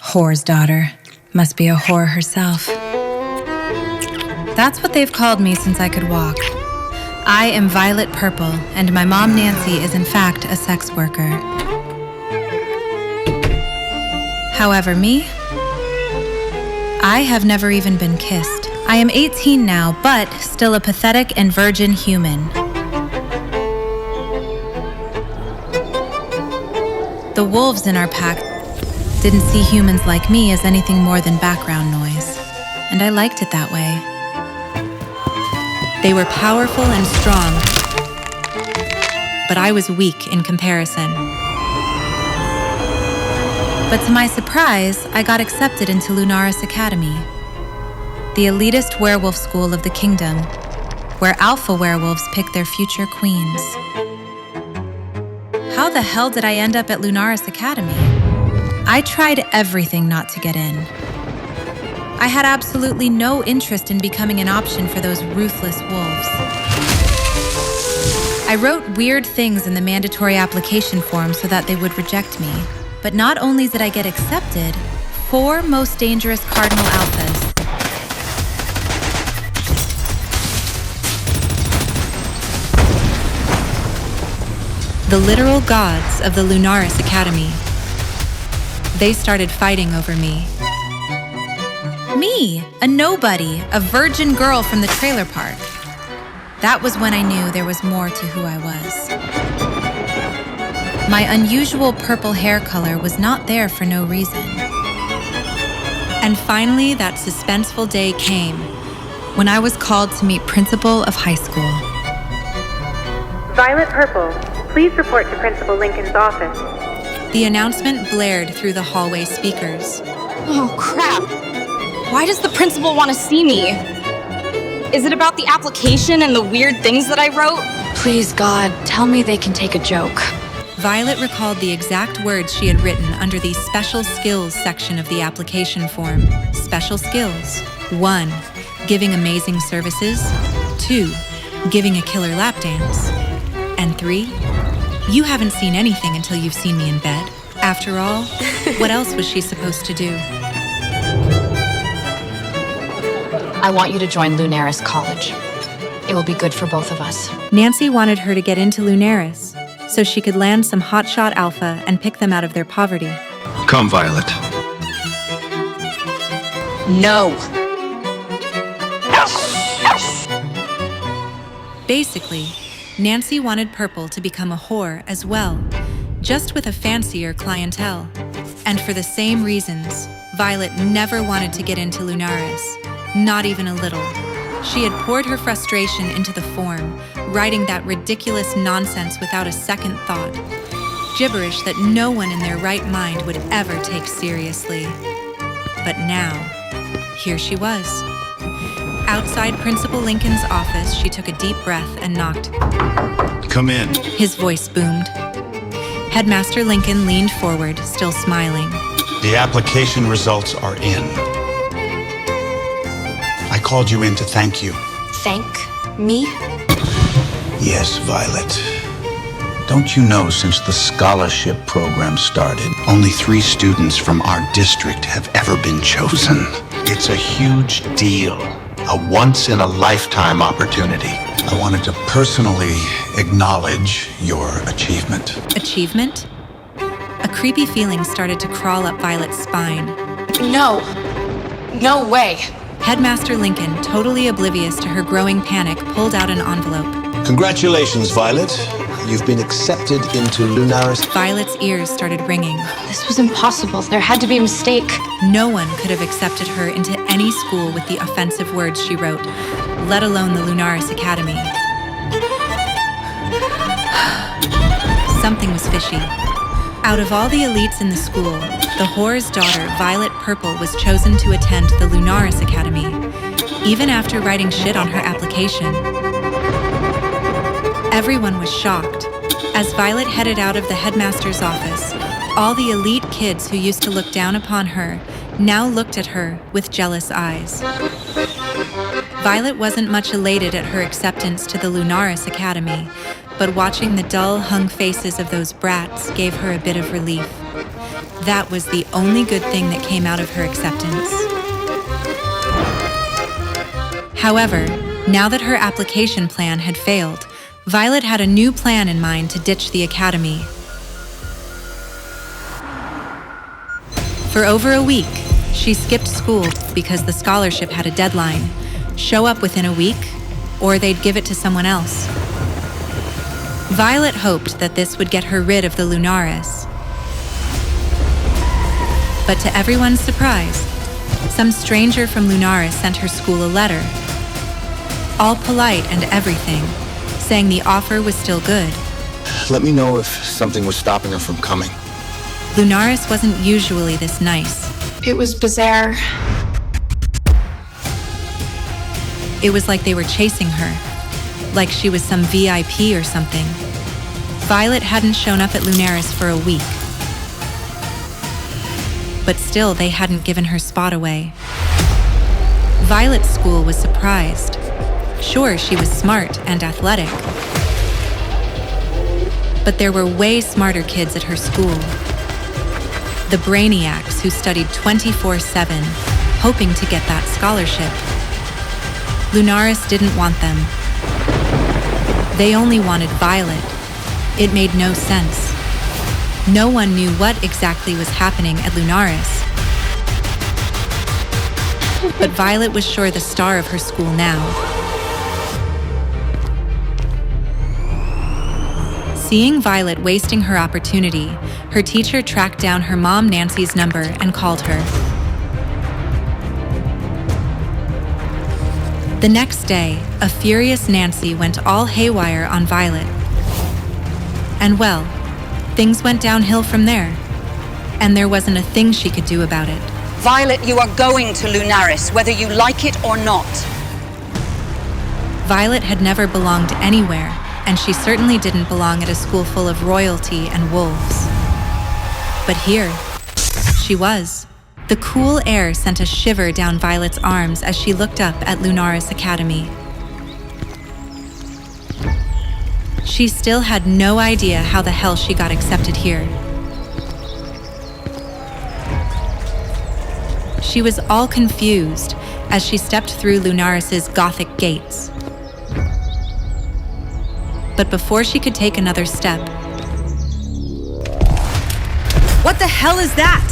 Whore's daughter. Must be a whore herself. That's what they've called me since I could walk. I am Violet Purple, and my mom Nancy is in fact a sex worker. However, me? I have never even been kissed. I am 18 now, but still a pathetic and virgin human. The wolves in our pack didn't see humans like me as anything more than background noise, and I liked it that way. They were powerful and strong, but I was weak in comparison. But to my surprise, I got accepted into Lunaris Academy, the elitist werewolf school of the kingdom, where alpha werewolves pick their future queens. How the hell did I end up at Lunaris Academy? I tried everything not to get in. I had absolutely no interest in becoming an option for those ruthless wolves. I wrote weird things in the mandatory application form so that they would reject me. But not only did I get accepted, 4 most dangerous cardinal alphas. The literal gods of the Lunaris Academy. They started fighting over me. Me, a nobody, a virgin girl from the trailer park. That was when I knew there was more to who I was. My unusual purple hair color was not there for no reason. And finally, that suspenseful day came when I was called to meet Principal of High School. Violet Purple, please report to Principal Lincoln's office. The announcement blared through the hallway speakers. Oh, crap. Why does the principal want to see me? Is it about the application and the weird things that I wrote? Please, God, tell me they can take a joke. Violet recalled the exact words she had written under the Special Skills section of the application form. Special skills. 1. Giving amazing services. 2. Giving a killer lap dance. And 3. You haven't seen anything until you've seen me in bed. After all, what else was she supposed to do? I want you to join Lunaris College. It will be good for both of us. Nancy wanted her to get into Lunaris, so she could land some hotshot alpha and pick them out of their poverty. Come, Violet. No. Basically, Nancy wanted Purple to become a whore as well, just with a fancier clientele. And for the same reasons, Violet never wanted to get into Lunaris, not even a little. She had poured her frustration into the form, writing that ridiculous nonsense without a second thought. Gibberish that no one in their right mind would ever take seriously. But now, here she was. Outside Principal Lincoln's office, she took a deep breath and knocked. Come in. His voice boomed. Headmaster Lincoln leaned forward, still smiling. The application results are in. I called you in to thank you. Thank me? Yes, Violet. Don't you know, since the scholarship program started, only 3 students from our district have ever been chosen. It's a huge deal. A once-in-a-lifetime opportunity. I wanted to personally acknowledge your achievement. Achievement? A creepy feeling started to crawl up Violet's spine. No. No way. Headmaster Lincoln, totally oblivious to her growing panic, pulled out an envelope. Congratulations, Violet. You've been accepted into Lunaris. Violet's ears started ringing. This was impossible. There had to be a mistake. No one could have accepted her into any school with the offensive words she wrote, let alone the Lunaris Academy. Something was fishy. Out of all the elites in the school, the whore's daughter, Violet Purple, was chosen to attend the Lunaris Academy, even after writing shit on her application. Everyone was shocked. As Violet headed out of the headmaster's office, all the elite kids who used to look down upon her now looked at her with jealous eyes. Violet wasn't much elated at her acceptance to the Lunaris Academy, but watching the dull, hung faces of those brats gave her a bit of relief. That was the only good thing that came out of her acceptance. However, now that her application plan had failed, Violet had a new plan in mind to ditch the academy. For over a week, she skipped school because the scholarship had a deadline. Show up within a week, or they'd give it to someone else. Violet hoped that this would get her rid of the Lunaris. But to everyone's surprise, some stranger from Lunaris sent her school a letter. All polite and everything, saying the offer was still good. Let me know if something was stopping her from coming. Lunaris wasn't usually this nice. It was bizarre. It was like they were chasing her, like she was some VIP or something. Violet hadn't shown up at Lunaris for a week. But still, they hadn't given her spot away. Violet's school was surprised. Sure, she was smart and athletic. But there were way smarter kids at her school. The brainiacs who studied 24/7, hoping to get that scholarship. Lunaris didn't want them. They only wanted Violet. It made no sense. No one knew what exactly was happening at Lunaris. But Violet was sure the star of her school now. Seeing Violet wasting her opportunity, her teacher tracked down her mom Nancy's number and called her. The next day, a furious Nancy went all haywire on Violet. And well, things went downhill from there. And there wasn't a thing she could do about it. Violet, you are going to Lunaris, whether you like it or not. Violet had never belonged anywhere, and she certainly didn't belong at a school full of royalty and wolves. But here, she was. The cool air sent a shiver down Violet's arms as she looked up at Lunaris Academy. She still had no idea how the hell she got accepted here. She was all confused as she stepped through Lunaris's Gothic gates. But before she could take another step... What the hell is that?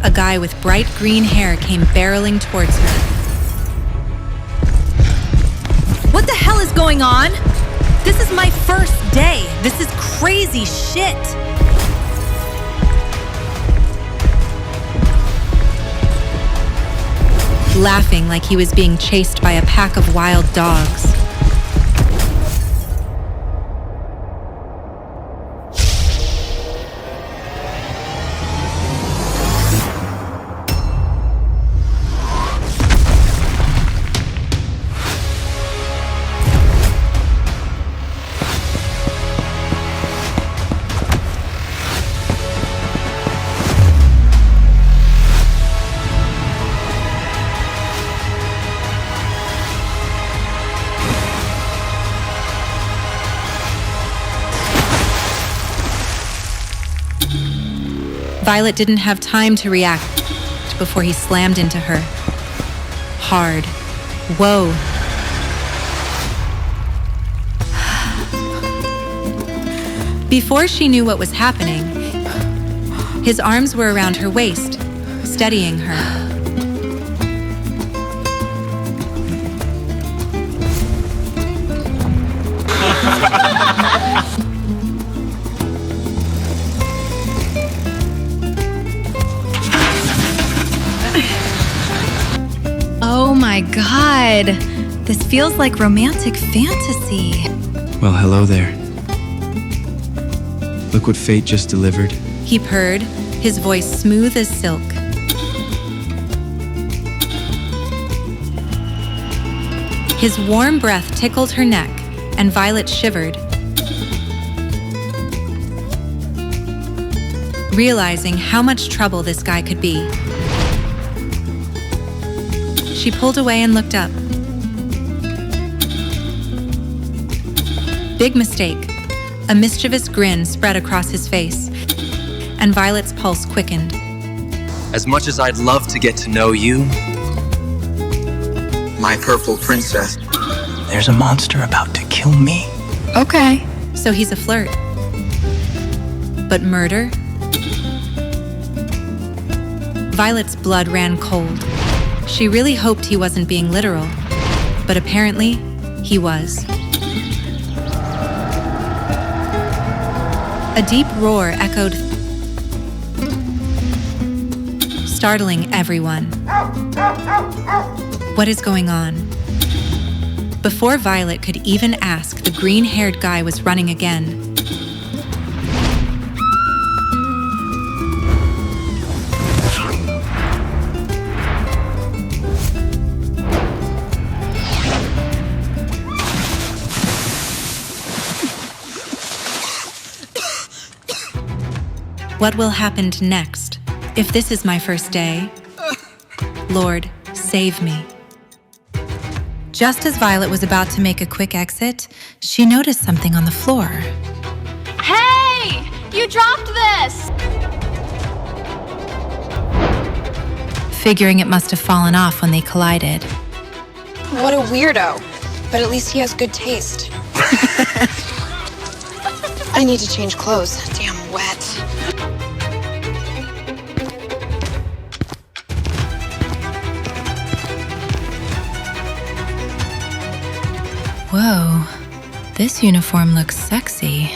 A guy with bright green hair came barreling towards her. What the hell is going on? This is my first day. This is crazy shit. Laughing like he was being chased by a pack of wild dogs. Violet didn't have time to react before he slammed into her. Hard. Whoa. Before she knew what was happening, his arms were around her waist, steadying her. Oh my god. This feels like romantic fantasy. Well, hello there. Look what fate just delivered. He purred, his voice smooth as silk. His warm breath tickled her neck, and Violet shivered, realizing how much trouble this guy could be. She pulled away and looked up. Big mistake. A mischievous grin spread across his face, and Violet's pulse quickened. As much as I'd love to get to know you, My purple princess. There's a monster about to kill me. Okay. So he's a flirt. But murder? Violet's blood ran cold. She really hoped he wasn't being literal, but apparently, he was. A deep roar echoed, startling everyone. What is going on? Before Violet could even ask, the green-haired guy was running again. What will happen next? If this is my first day, Lord, save me. Just as Violet was about to make a quick exit, she noticed something on the floor. Hey! You dropped this! Figuring it must have fallen off when they collided. What a weirdo. But at least he has good taste. I need to change clothes. Damn wet. Whoa, this uniform looks sexy.